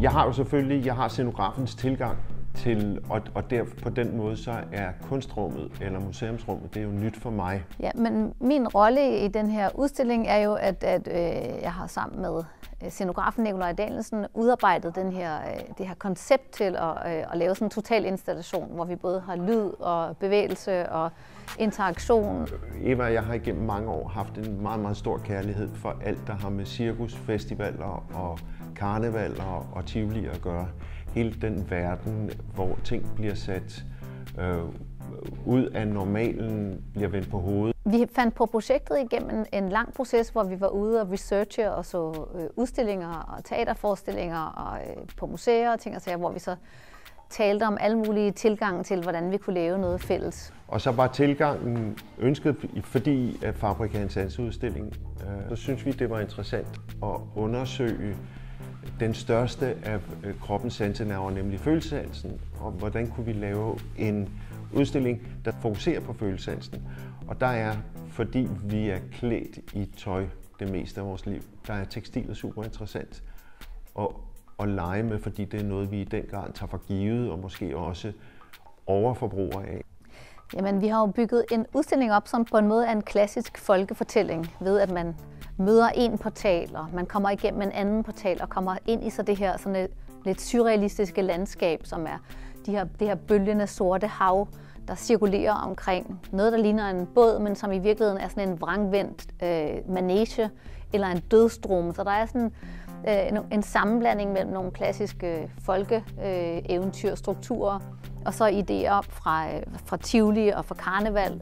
Jeg har jo selvfølgelig scenografens tilgang til, og på den måde så er kunstrummet eller museumsrummet, det er jo nyt for mig. Ja, men min rolle i den her udstilling er jo, at jeg har sammen med scenografen Nikolaj Danielsen udarbejdet det her koncept til at lave sådan en total installation, hvor vi både har lyd og bevægelse og interaktion. Eva og jeg har igennem mange år haft en meget, meget stor kærlighed for alt, der har med cirkusfestivaler og karnevaler og tivoli at gøre. Hele den verden, hvor ting bliver sat ud af normalen, bliver vendt på hovedet. Vi fandt på projektet igennem en lang proces, hvor vi var ude og researche og så udstillinger og teaterforestillinger og på museer og ting og sager, hvor vi så talte om alle mulige tilgange til, hvordan vi kunne lave noget fælles. Og så var tilgangen ønsket, fordi af Fabrikans udstilling, så synes vi, det var interessant at undersøge den største af kroppens sansenerver, nemlig følelsessansen, og hvordan kunne vi lave en udstilling, der fokuserer på følelsessansen. Og der er, fordi vi er klædt i tøj det meste af vores liv, der er tekstilet super interessant at lege med, fordi det er noget, vi i den grad tager for givet og måske også overforbruger af. Jamen, vi har jo bygget en udstilling op, som på en måde er en klassisk folkefortælling, ved at man møder en portal, og man kommer igennem en anden portal og kommer ind i så det her sådan lidt surrealistiske landskab, som er det her bølgende sorte hav, der cirkulerer omkring noget, der ligner en båd, men som i virkeligheden er sådan en vrangvendt manege eller en dødsdrum. Så der er sådan en sammenblanding mellem nogle klassiske folkeeventyrstrukturer og så idéer fra tivoli og fra karneval.